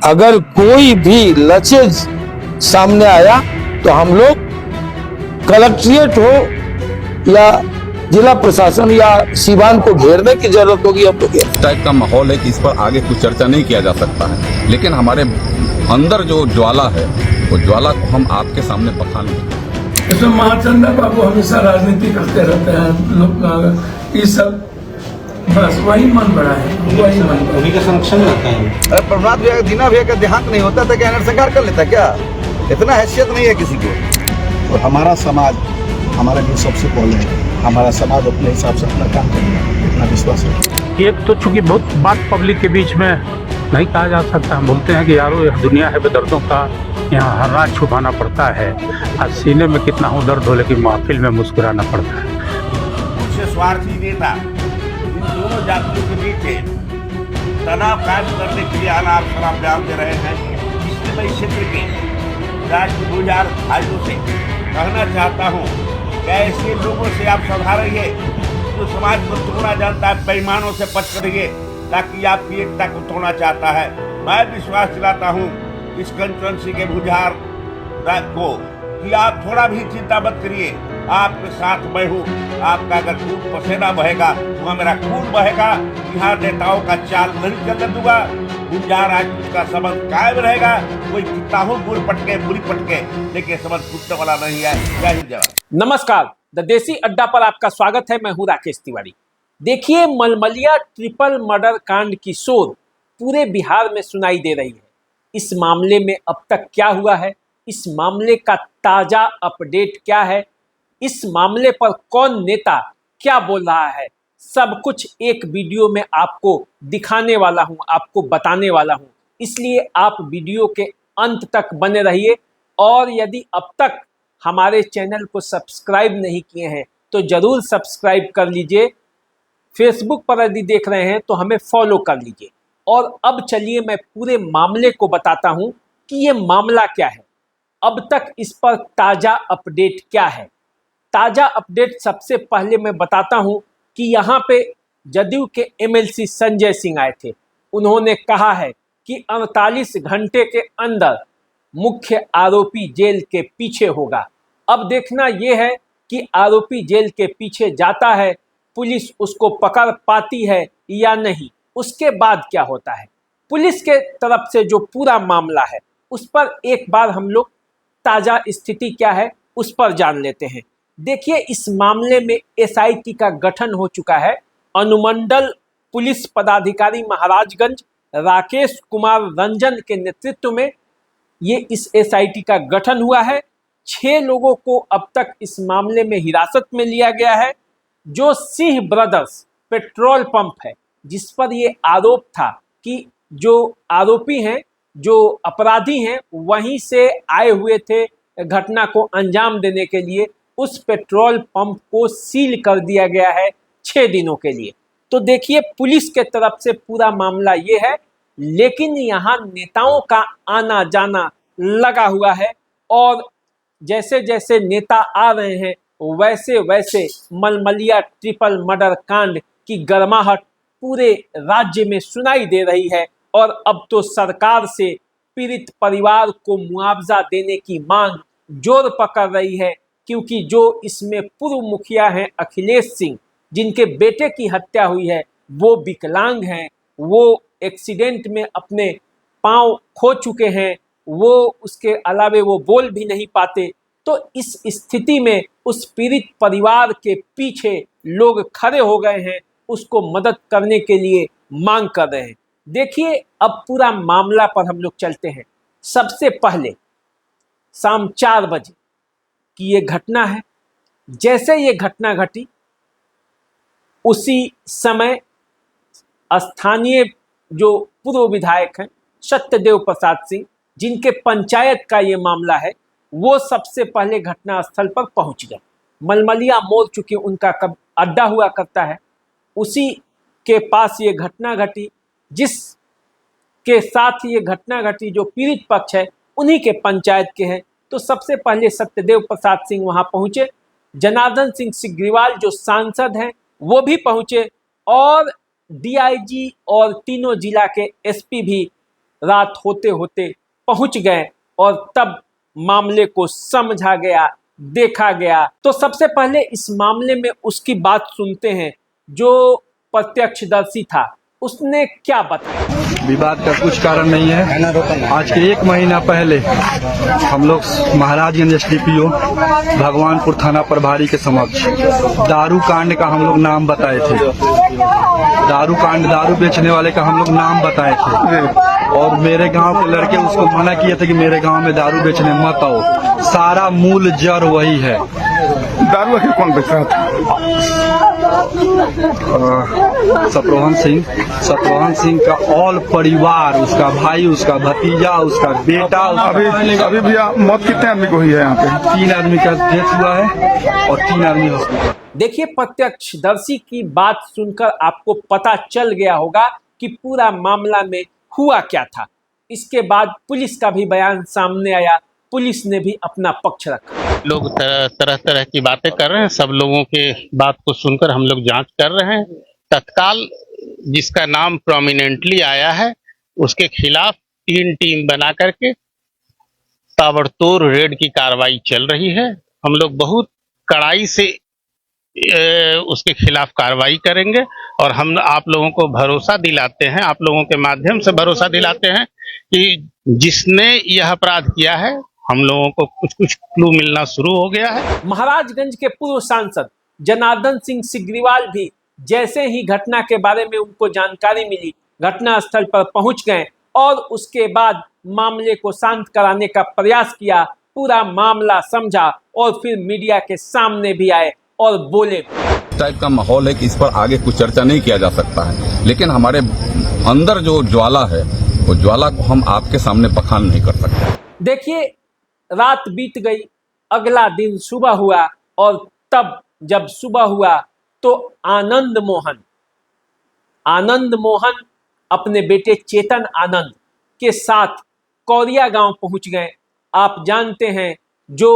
अगर कोई भी लचेज सामने आया तो हम लोग कलेक्ट्रेट हो या जिला प्रशासन या सीवान को घेरने की जरूरत होगी। हम लोग इस टाइप का माहौल है कि इस पर आगे कुछ चर्चा नहीं किया जा सकता है, लेकिन हमारे अंदर जो ज्वाला है वो ज्वाला को हम आपके सामने बता नहीं। इसमें महाचंदा बाबू हमेशा राजनीति करते रहते हैं, लोग ये सब बस वही मन बड़ा है, वही मन उन्हीं का संरक्षण रहता है। अरे प्रभुनाथ भैया दीना भैया का देहांत नहीं होता था क्या नरसंहार कर लेता क्या? इतना हैसियत नहीं है किसी को। और हमारा समाज हमारे लिए सबसे पहले है, हमारा समाज अपने हिसाब से अपना काम करेगा, इतना विश्वास है। ये तो चूंकि बहुत बात पब्लिक के बीच में नहीं कहा जा सकता। हम बोलते हैं कि यारो यह दुनिया है बेदर्दों का, यहाँ हर रात छुपाना पड़ता है। आज सीने में कितना हो दर्द हो लेकिन महफिल में मुस्कुराना पड़ता है। मुझसे स्वार्थी नेता इन दोनों जातियों के बीच तनाव कायम करने के लिए अनाप शराब बयान दे रहे हैं। इसलिए मैं इस क्षेत्र के राज्य गुजार भाइयों से कहना चाहता हूँ कि ऐसे लोगों से आप सावधान रहिए जो समाज को तोड़ना जानता है। बेईमानों से बच करिए ताकि आपकी एकता को तोड़ना चाहता है। मैं विश्वास दिलाता हूँ इस कंस्टिट्यूएंसी के बुझार को कि आप थोड़ा भी चिंता मत करिए, आपके साथ मैं हूँ। आपका अगर खून पसीना बहेगा तो मेरा खून बहेगा। यहाँ नेताओं का चाल नहीं चलने दूंगा। गुंजार राजपूत का संबंध कायम रहेगा। कोई कितना हो बुरी पटके लेकिन संबंध टूटने वाला नहीं है। जय हिंद जय भारत। नमस्कार, द देसी अड्डा पर आपका स्वागत है। मैं हूँ राकेश तिवारी। देखिए, मलमलिया ट्रिपल मर्डर कांड की शोर पूरे बिहार में सुनाई दे रही है। इस मामले में अब तक क्या हुआ है, इस मामले का ताजा अपडेट क्या है, इस मामले पर कौन नेता क्या बोल रहा है, सब कुछ एक वीडियो में आपको दिखाने वाला हूं, आपको बताने वाला हूं। इसलिए आप वीडियो के अंत तक बने रहिए। और यदि अब तक हमारे चैनल को सब्सक्राइब नहीं किए हैं तो ज़रूर सब्सक्राइब कर लीजिए। फेसबुक पर यदि देख रहे हैं तो हमें फॉलो कर लीजिए। और अब चलिए मैं पूरे मामले को बताता हूं कि ये मामला क्या है, अब तक इस पर ताज़ा अपडेट क्या है। ताज़ा अपडेट सबसे पहले मैं बताता हूं कि यहाँ पे जदयू के एमएलसी संजय सिंह आए थे। उन्होंने कहा है कि 48 घंटे के अंदर मुख्य आरोपी जेल के पीछे होगा। अब देखना यह है कि आरोपी जेल के पीछे जाता है, पुलिस उसको पकड़ पाती है या नहीं। उसके बाद क्या होता है, पुलिस के तरफ से जो पूरा मामला है उस पर एक बार हम लोग ताज़ा स्थिति क्या है उस पर जान लेते हैं। देखिए, इस मामले में एसआईटी का गठन हो चुका है। अनुमंडल पुलिस पदाधिकारी महाराजगंज राकेश कुमार रंजन के नेतृत्व में ये इस एसआईटी का गठन हुआ है। 6 लोगों को अब तक इस मामले में हिरासत में लिया गया है। जो सिंह ब्रदर्स पेट्रोल पंप है जिस पर ये आरोप था कि जो आरोपी हैं, जो अपराधी हैं, वहीं से आए हुए थे घटना को अंजाम देने के लिए, उस पेट्रोल पंप को सील कर दिया गया है 6 दिनों के लिए। तो देखिए, पुलिस के तरफ से पूरा मामला ये है, लेकिन यहाँ नेताओं का आना जाना लगा हुआ है। और जैसे जैसे नेता आ रहे हैं वैसे वैसे मलमलिया ट्रिपल मर्डर कांड की गर्माहट पूरे राज्य में सुनाई दे रही है। और अब तो सरकार से पीड़ित परिवार को मुआवजा देने की मांग जोर पकड़ रही है, क्योंकि जो इसमें पूर्व मुखिया हैं अखिलेश सिंह, जिनके बेटे की हत्या हुई है, वो विकलांग हैं, वो एक्सीडेंट में अपने पांव खो चुके हैं, वो उसके अलावे वो बोल भी नहीं पाते। तो इस स्थिति में उस पीड़ित परिवार के पीछे लोग खड़े हो गए हैं, उसको मदद करने के लिए मांग कर रहे हैं। देखिए, अब पूरा मामला पर हम लोग चलते हैं। सबसे पहले शाम 4 बजे की ये घटना है। जैसे ये घटना घटी उसी समय स्थानीय जो पूर्व विधायक हैं सत्यदेव प्रसाद सिंह, जिनके पंचायत का ये मामला है, वो सबसे पहले घटना स्थल पर पहुंच गए। मलमलिया मोड़ चूंकि उनका कब अड्डा हुआ करता है, उसी के पास ये घटना घटी। जिस के साथ ये घटना घटी जो पीड़ित पक्ष है उन्हीं के पंचायत के हैं। तो सबसे पहले सत्यदेव प्रसाद सिंह वहां पहुंचे। जनार्दन सिंह सिग्रीवाल जो सांसद हैं वो भी पहुंचे, और डीआईजी और तीनों जिला के एसपी भी रात होते होते पहुंच गए और तब मामले को समझा गया, देखा गया। तो सबसे पहले इस मामले में उसकी बात सुनते हैं जो प्रत्यक्षदर्शी था, उसने क्या बताया। विवाद का कुछ कारण नहीं है। आज के 1 महीना पहले हम लोग महाराजगंज SDPO भगवानपुर थाना प्रभारी के समक्ष दारू कांड का हम लोग नाम बताए थे। दारू बेचने वाले का हम लोग नाम बताए थे और मेरे गांव के लड़के उसको मना किए थे कि मेरे गांव में दारू बेचने मत आओ। सारा मूल जड़ वही है। दारू आखिर कौन बेच रहा था? शत्रुघ्न सिंह का ऑल परिवार, उसका भाई, उसका भतीजा, उसका बेटा। अभी भैया मौत कितने आदमी को हुई है यहाँ पे? 3 आदमी का डेथ हुआ है और 3 आदमी हॉस्पिटल। देखिए, प्रत्यक्षदर्शी की बात सुनकर आपको पता चल गया होगा कि पूरा मामला में हुआ क्या था। इसके बाद पुलिस का भी बयान सामने आया, पुलिस ने भी अपना पक्ष रखा। लोग तरह तरह की बातें कर रहे हैं, सब लोगों के बात को सुनकर हम लोग जांच कर रहे हैं। तत्काल जिसका नाम प्रोमिनेंटली आया है उसके खिलाफ 3 टीम बना करके ताबड़तोड़ रेड की कार्रवाई चल रही है। हम लोग बहुत कड़ाई से उसके खिलाफ कार्रवाई करेंगे और हम आप लोगों को भरोसा दिलाते हैं, आप लोगों के माध्यम से भरोसा दिलाते हैं कि जिसने यह अपराध किया है हम लोगों को कुछ कुछ क्लू मिलना शुरू हो गया है। महाराजगंज के पूर्व सांसद जनार्दन सिंह सिग्रीवाल भी जैसे ही घटना के बारे में उनको जानकारी मिली, घटनास्थल पर पहुंच गए और उसके बाद मामले को शांत कराने का प्रयास किया, पूरा मामला समझा और फिर मीडिया के सामने भी आए और बोले। टाइप का माहौल है कि इस पर आगे कुछ चर्चा नहीं किया जा सकता है, लेकिन हमारे अंदर जो ज्वाला है वो ज्वाला को हम आपके सामने बखान नहीं कर सकते। देखिए, रात बीत गई, अगला दिन सुबह हुआ और तब जब सुबह हुआ तो आनंद मोहन अपने बेटे चेतन आनंद के साथ कौरिया गांव पहुंच गए। आप जानते हैं जो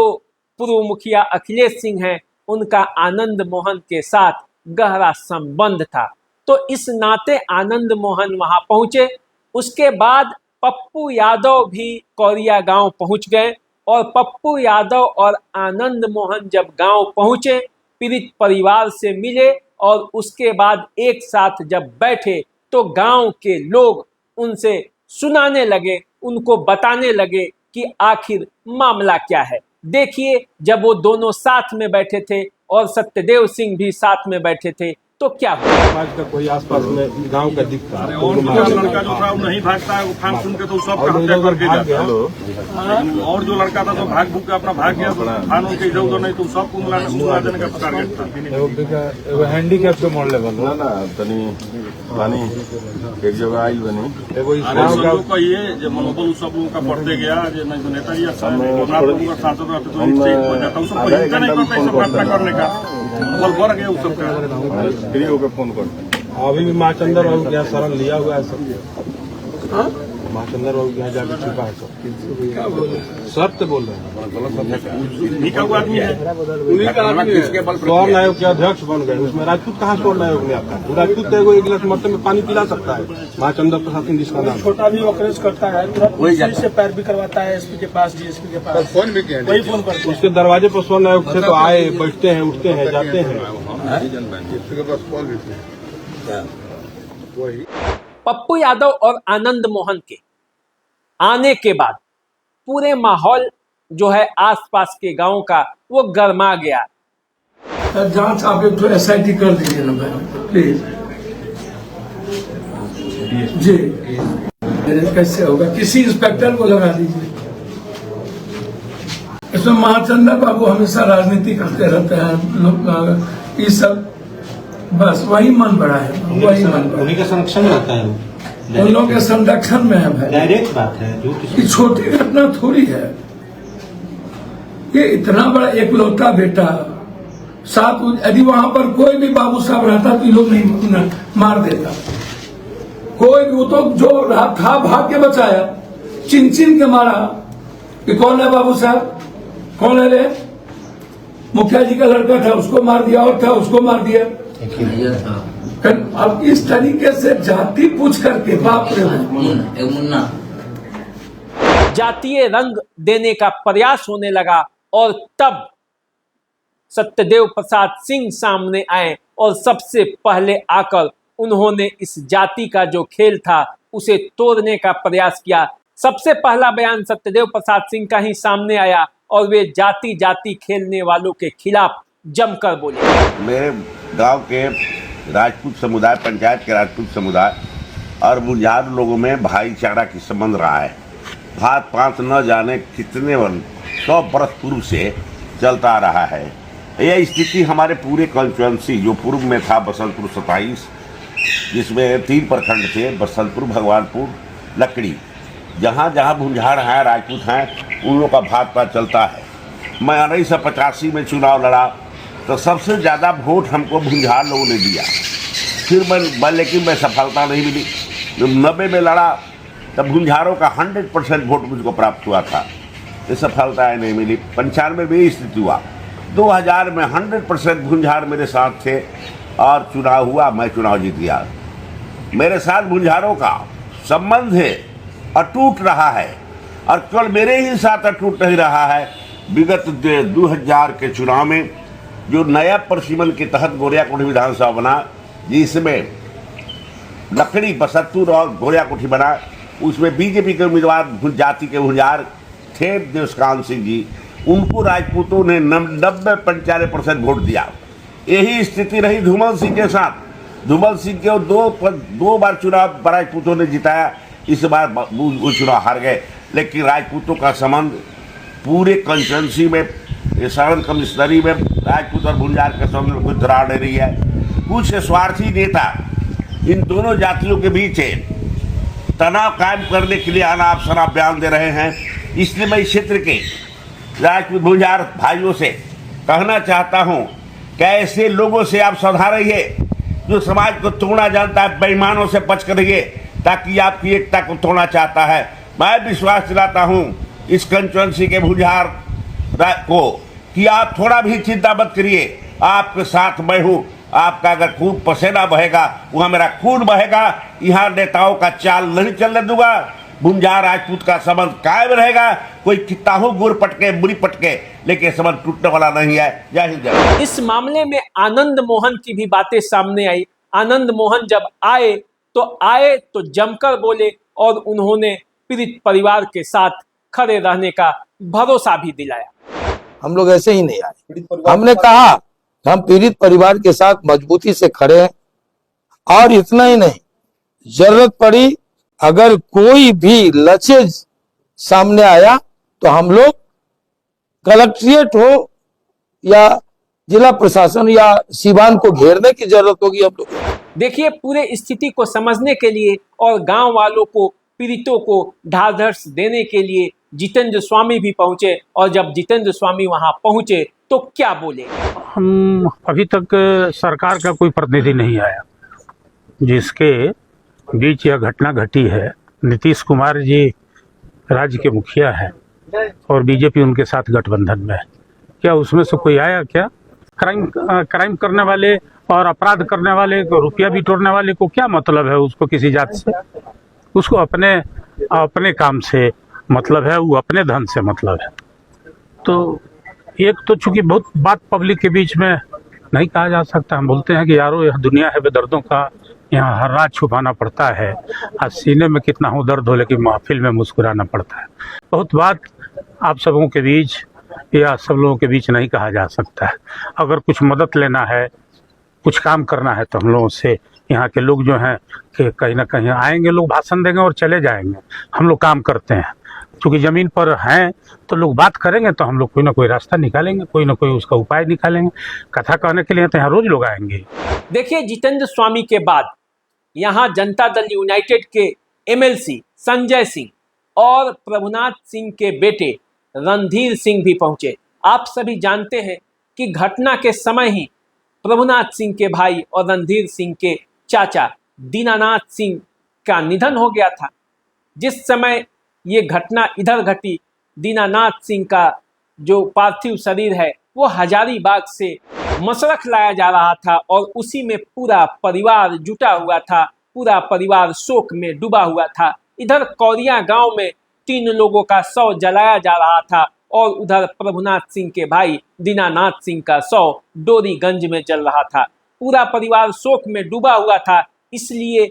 पूर्व मुखिया अखिलेश सिंह हैं, उनका आनंद मोहन के साथ गहरा संबंध था, तो इस नाते आनंद मोहन वहां पहुंचे। उसके बाद पप्पू यादव भी कौरिया गांव पहुंच गए और पप्पू यादव और आनंद मोहन जब गांव पहुंचे, पीड़ित परिवार से मिले और उसके बाद एक साथ जब बैठे तो गांव के लोग उनसे सुनाने लगे, उनको बताने लगे कि आखिर मामला क्या है। देखिए, जब वो दोनों साथ में बैठे थे और सत्यदेव सिंह भी साथ में बैठे थे तो क्या हुआ। समाज का कोई आसपास में गांव का दिखता है और लड़का जो था वो नहीं भागता है, वो खान सुन के तो सब हत्या करके जाता है। और जो लड़का था तो भाग भूग के अपना भाग गया, खान उनके इधर उधर नहीं तो सबको मिला देने का टारगेट था। हैंडीकैप के मोड़ लेवल ना तनी पानी एक जगह आई बनी लोग का ये जो मनोबल सब लोगों का बढ़ते गया, जो नहीं तो नेताजी सांसद रहते तो हो जाता, उसको नहीं पड़ता सब घटना करने का बल बढ़ गया उस सबका। फोन करते अभी भी महाचंदर बाबू के यहाँ शरण लिया हुआ है सब। महाचंदर बाबू के यहाँ जाकर छुपा है सब। शर्त बोल रहे हैं स्वर्ण आयोग के अध्यक्ष बन गए, उसमें राजपूत कहाँ स्वर्ण आयोग में आता है? राजपूत तो एक गिलास मरते में पानी पिला सकता है। महाचंदर प्रसाद सिंह जिसका नाम छोटा भी ऑपरेट करता है, से पैर भी करवाता है एसपी के पास, डीएसपी के पास फोन भी किया, वही फोन पर उसके दरवाजे पर स्वर्ण आयोग से तो आए, बैठते हैं, उठते हैं, जाते हैं। पप्पू यादव और आनंद मोहन के आने के बाद पूरे माहौल जो है आसपास के गांव का वो गर्मा गया। जांच आप एक तो SIT कर दीजिए ना भाई प्लीज जी। कैसे होगा, किसी इंस्पेक्टर को लगा दीजिए। इसमें महाचंदर बाबू हमेशा राजनीति करते रहते हैं, लोग ये सब बस वही मन बड़ा है, वही मन बड़ा उन्हीं के संरक्षण में रहता है, उन लोगों के संरक्षण में है भाई। डायरेक्ट बात है, ये छोटी घटना थोड़ी है, ये इतना बड़ा एकलौता बेटा साथ। यदि वहां पर कोई भी बाबू साहब रहता तो ये लोग नहीं मार देता, कोई भी। वो तो जो था भाग के बचाया, चिन चिन के मारा कि कौन है बाबू साहब, कौन है रे, मुखिया जी का लड़का था उसको मार दिया, और था उसको मार दिया। अब इस तरीके से जाति पूछ करके बाप रे, जातीय रंग देने का प्रयास होने लगा और तब सत्यदेव प्रसाद सिंह सामने आए और सबसे पहले आकर उन्होंने इस जाति का जो खेल था उसे तोड़ने का प्रयास किया। सबसे पहला बयान सत्यदेव प्रसाद सिंह का ही सामने आया और वे जाति जाति खेलने वालों के खिलाफ जमकर बोले। मेरे गांव के राजपूत समुदाय, पंचायत के राजपूत समुदाय और बुझार लोगों में भाईचारा की संबंध रहा है। भात पात न जाने कितने 100 बरस पूर्व से चलता रहा है। यह स्थिति हमारे पूरे कॉन्स्टिट्यूएंसी जो पूर्व में था बसंतपुर 27, जिसमें 3 प्रखंड थे, बसंतपुर, भगवानपुर, लकड़ी, जहाँ जहाँ भुंझार हैं, राजपूत हैं, उन लोगों का भात पात चलता है। मैं 1985 में चुनाव लड़ा तो सबसे ज़्यादा वोट हमको भुंझार लोगों ने दिया। फिर लेकिन मैं सफलता नहीं मिली। जब 90 में लड़ा तब भुंझारों का 100% वोट मुझको प्राप्त हुआ था, ये सफलता नहीं मिली। 95 में ये स्थिति हुआ। 2000 में 100% भुंझार मेरे साथ थे और चुनाव हुआ, मैं चुनाव जीत गया। मेरे साथ भुंझारों का संबंध है, अटूट रहा है और केवल मेरे ही साथ अटूट नहीं रहा है। विगत 2000 के चुनाव में जो नया परिसीमन के तहत गोरियाकोठी विधानसभा बना, जिसमें लकड़ी, बसंतपुर और गोरियाकोठी बना, उसमें बीजेपी के उम्मीदवार जाति के भुंझार थे देवकांत सिंह जी, उनको राजपूतों ने 90-95% वोट दिया। यही स्थिति रही धूमल सिंह के साथ। धूमल सिंह के दो बार चुनाव राजपूतों ने जिताया, इस बार वो चुनाव हार गए। लेकिन राजपूतों का संबंध पूरे कंस्टिट्यूएंसी में, सदन कमिश्नरी में राजपूत और भुंझार के संबंध में कुछ दरार नहीं रही है। कुछ स्वार्थी नेता इन दोनों जातियों के बीच तनाव कायम करने के लिए अनाप शनाप बयान दे रहे हैं। इसलिए मैं इस क्षेत्र के राजपूत भुंझार भाइयों से कहना चाहता हूं कि ऐसे लोगों से आप सावधान रहिए जो समाज को तोड़ना जानता है। बेईमानों से बच कर रहिए ताकि आपकी एकता को तोड़ना चाहता है। मैं विश्वास दिलाता हूं इस कंस्टिट्यूएंसी के भुंझार को कि आप थोड़ा भी चिंता मत करिए, आपके साथ मैं हूं। आपका अगर खून पसीना बहेगा, वहाँ मेरा खून बहेगा। यहाँ नेताओं का चाल नहीं चलने दूंगा। भुंझार राजपूत का संबंध कायम रहेगा। कोई कितना हो गुर पटके, बुरी पटके, लेकिन संबंध टूटने वाला नहीं है। जय हिंद, जय भारत। इस मामले में आनंद मोहन की भी बातें सामने आई। आनंद मोहन जब आए तो जमकर बोले और उन्होंने पीड़ित परिवार के साथ खड़े रहने का भरोसा भी दिलाया। हम लोग ऐसे ही नहीं आए। हमने कहा हम पीड़ित परिवार के साथ मजबूती से खड़े हैं और इतना ही नहीं, जरूरत पड़ी अगर कोई भी लक्ष्य सामने आया तो हम लोग कलेक्ट्रेट हो या जिला प्रशासन या सीवान को घेरने की जरूरत होगी हम लोग। देखिए, पूरे स्थिति को समझने के लिए और गांव वालों को, पीड़ितों को ढाढ़स देने के लिए जितेंद्र स्वामी भी पहुंचे और जब जितेंद्र स्वामी वहां पहुंचे तो क्या बोले। हम अभी तक सरकार का कोई प्रतिनिधि नहीं आया जिसके बीच यह घटना घटी है। नीतीश कुमार जी राज्य के मुखिया है और बीजेपी उनके साथ गठबंधन में है। क्या उसमें से कोई आया? क्या क्राइम करने वाले और अपराध करने वाले को, रुपया बिटोरने वाले को क्या मतलब है? उसको किसी जात से, उसको अपने काम से मतलब है, वो अपने धन से मतलब है। तो एक तो चूंकि बहुत बात पब्लिक के बीच में नहीं कहा जा सकता। हम बोलते हैं कि यारो यह दुनिया है बेदर्दों का, यहाँ हर रात छुपाना पड़ता है। आज सीने में कितना हो दर्द हो, लेकिन महफिल में मुस्कुराना पड़ता है। बहुत बात आप सबों के बीच या सब लोगों के बीच नहीं कहा जा सकता है। अगर कुछ मदद लेना है, कुछ काम करना है तो हम लोगों से, यहाँ के लोग जो हैं कि कहीं ना कहीं आएंगे, लोग भाषण देंगे और चले जाएंगे। हम लोग काम करते हैं, क्योंकि ज़मीन पर हैं तो लोग बात करेंगे तो हम लोग कोई ना कोई रास्ता निकालेंगे, कोई ना कोई उसका उपाय निकालेंगे। कथा कहने के लिए तो यहाँ रोज लोग आएंगे। देखिए, जितेंद्र स्वामी के बाद यहाँ जनता दल यूनाइटेड के एमएलसी संजय सिंह और प्रभुनाथ सिंह के बेटे रणधीर सिंह भी पहुंचे। आप सभी जानते हैं कि घटना के समय ही प्रभुनाथ सिंह के भाई और रणधीर सिंह के चाचा दीनानाथ सिंह का निधन हो गया था। जिस समय ये घटना इधर घटी, दीनानाथ सिंह का जो पार्थिव शरीर है वो हजारीबाग से मसरख लाया जा रहा था और उसी में पूरा परिवार जुटा हुआ था। पूरा परिवार शोक में डूबा हुआ था। इधर कौरिया गांव में 3 लोगों का शव जलाया जा रहा था और उधर प्रभुनाथ सिंह के भाई दीनानाथ सिंह का शव डोरीगंज में जल रहा था। पूरा परिवार शोक में डूबा हुआ था, इसलिए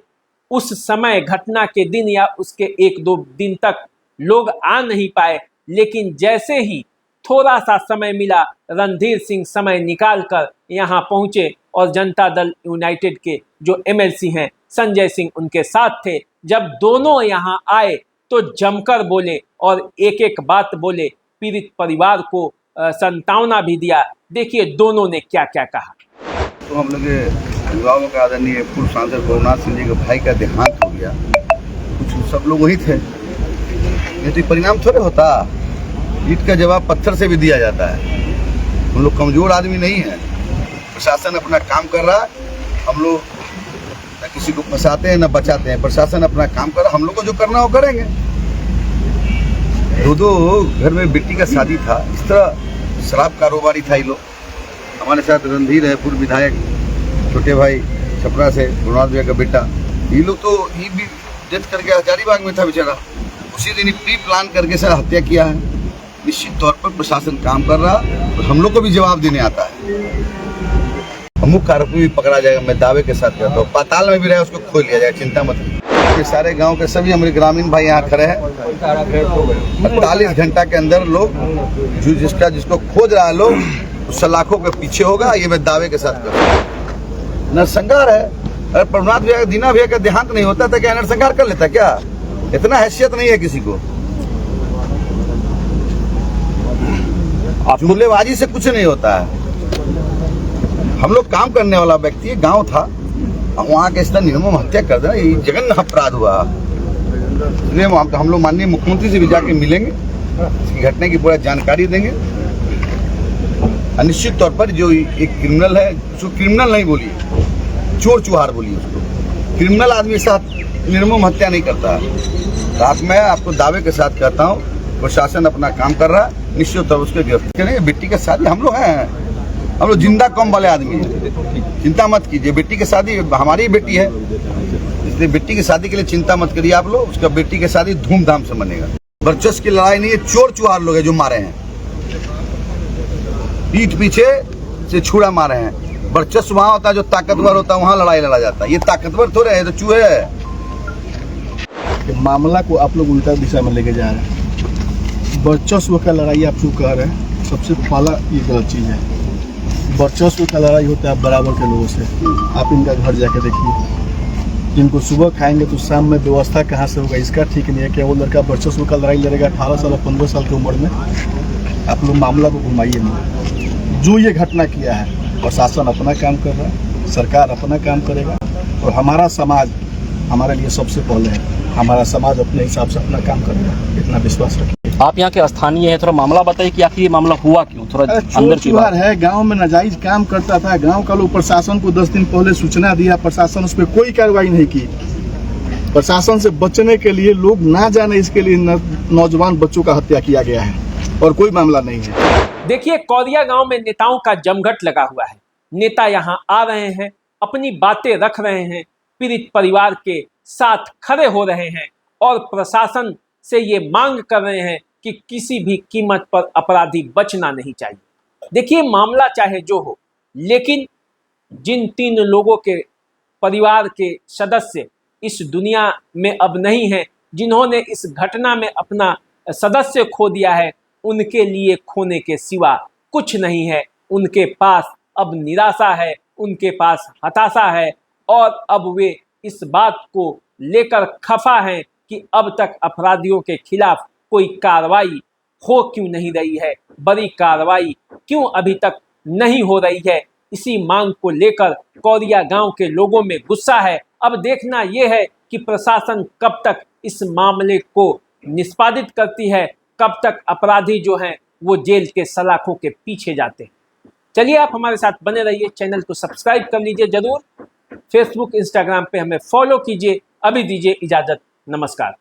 उस समय घटना के दिन या उसके 1-2 दिन तक लोग आ नहीं पाए। लेकिन जैसे ही थोड़ा सा समय मिला, रणधीर सिंह समय निकालकर यहाँ पहुँचे और जनता दल यूनाइटेड के जो एमएलसी हैं संजय सिंह उनके साथ थे। जब दोनों यहाँ आए तो जमकर बोले और एक एक बात बोले, पीड़ित परिवार को संतावना भी दिया। देखिए दोनों ने क्या क्या कहा। तो हम लोग युवाओं का आदरणीय पूर्व सांसद प्रभुनाथ सिंह जी के भाई का देहांत हो गया। कुछ सब लोग वही थे, ये तो परिणाम थोड़े होता। ईंट का जवाब पत्थर से भी दिया जाता है। हम लोग कमजोर आदमी नहीं है, प्रशासन अपना काम कर रहा है। हम लोग न किसी को फंसाते हैं न बचाते हैं, प्रशासन अपना काम कर रहा है। हम लोग को जो करना वो करेंगे। 2 घर में बेटी का शादी था, इस तरह शराब कारोबारी था ये लोग। हमारे साथ रणधीर है, पूर्व विधायक, छोटे भाई छपरा से गुरुनाथ भैया का बेटा। ये लोग तो ये भी डेथ करके हजारीबाग में था बेचारा, उसी दिन प्री प्लान करके सर हत्या किया है। निश्चित तौर पर प्रशासन काम कर रहा और हम लोग को भी जवाब देने आता है। मुख्य आरोपी भी पकड़ा जाएगा, मैं दावे के साथ कहता हूँ। पाताल में भी रहे उसको खोल लिया जाएगा, चिंता मत कीजिए। सारे गांव के सभी हमारे ग्रामीण भाई यहाँ खड़े हैं। 48 घंटा के अंदर लोग जिसको खोज रहा है लोग उस सलाखों के पीछे होगा, ये मैं दावे के साथ कर रहा हूँ। नरसंहार है, अगर प्रभुनाथ भैया दीना भैया का देहांत नहीं होता तो क्या नरसंहार कर लेता? क्या इतना हैसियत नहीं है किसी को? जुमलेबाजी से कुछ नहीं होता है। हम लोग काम करने वाला व्यक्ति, गांव था, वहाँ के इस तरह निर्मम हत्या कर देना ये जघन्य अपराध हुआ। इसलिए हम लोग माननीय मुख्यमंत्री से भी जाके मिलेंगे, इसकी घटना की पूरा जानकारी देंगे। निश्चित तौर पर जो एक क्रिमिनल है, उसको क्रिमिनल नहीं बोलिए, चोर चुहार बोलिए उसको। क्रिमिनल आदमी के साथ निर्मम हत्या नहीं करता है। रात में आपको दावे के साथ कहता हूँ, प्रशासन अपना काम कर रहा है, निश्चित तौर उसके गिरफ्तार करेंगे। बेटी के शादी हम लोग हैं, हम लोग जिंदा कम वाले आदमी हैं, चिंता मत कीजिए। बेटी की शादी हमारी बेटी है, इसलिए बेटी की शादी के लिए चिंता मत करिए आप लोग। उसका बेटी की शादी धूमधाम से मनेगा। वर्चस्व की लड़ाई नहीं है, चोर चुहार लोग हैं जो मारे हैं, पीठ पीछे से छुरा मारे हैं। वर्चस्व वहां होता है जो ताकतवर होता है, वहां लड़ाई लड़ा जाता है। ये ताकतवर थोड़े है, तो चूहे है। मामला को आप लोग उल्टा दिशा में लेके जा रहे हैं। वर्चस्व का लड़ाई आप जो कह रहे हैं, सबसे पहला ये गलत चीज़ है। वर्चस्व का लड़ाई होता है बराबर के लोगों से। आप इनका घर जाके देखिए, जिनको सुबह खाएंगे तो शाम में व्यवस्था कहाँ से होगा, इसका ठीक नहीं है। क्या वो लड़का वर्चस्व का लड़ाई लड़ेगा 18 साल 15 साल की उम्र में? आप लोग मामला को घुमाइए नहीं। जो ये घटना किया है, प्रशासन अपना काम कर रहा है, सरकार अपना काम करेगा और हमारा समाज हमारे लिए सबसे पहले है। हमारा समाज अपने हिसाब से अपना काम करेगा, इतना विश्वास रखिए। आप यहाँ के स्थानीय हैं, थोड़ा मामला बताइए कि आखिर ये मामला हुआ क्यों? थोड़ा अंदर की बात है। गांव में नाजायज काम करता था, गांव का लोग प्रशासन को 10 दिन पहले सूचना दिया, प्रशासन उस पर कोई कार्रवाई नहीं की। प्रशासन से बचने के लिए लोग ना जाने इसके लिए नौजवान बच्चों का हत्या किया गया है और कोई मामला नहीं है। देखिए कौदिया गांव में नेताओं का जमघट लगा हुआ है। नेता यहाँ आ रहे हैं, अपनी बातें रख रहे हैं, पीड़ित परिवार के साथ खड़े हो रहे हैं और प्रशासन से ये मांग कर रहे हैं कि किसी भी कीमत पर अपराधी बचना नहीं चाहिए। देखिए मामला चाहे जो हो, लेकिन जिन 3 लोगों के परिवार के सदस्य इस दुनिया में अब नहीं हैं, जिन्होंने इस घटना में अपना सदस्य खो दिया है, उनके लिए खोने के सिवा कुछ नहीं है। उनके पास अब निराशा है, उनके पास हताशा है और अब वे इस बात को लेकर खफा हैं कि अब तक अपराधियों के खिलाफ कोई कार्रवाई हो क्यों नहीं रही है, बड़ी कार्रवाई क्यों अभी तक नहीं हो रही है। इसी मांग को लेकर कौदिया गांव के लोगों में गुस्सा है। अब देखना यह है कि प्रशासन कब तक इस मामले को निष्पादित करती है, कब तक अपराधी जो हैं वो जेल के सलाखों के पीछे जाते हैं। चलिए आप हमारे साथ बने रहिए, चैनल को सब्सक्राइब कर लीजिए जरूर, फेसबुक इंस्टाग्राम पे हमें फॉलो कीजिए। अभी दीजिए इजाजत, नमस्कार।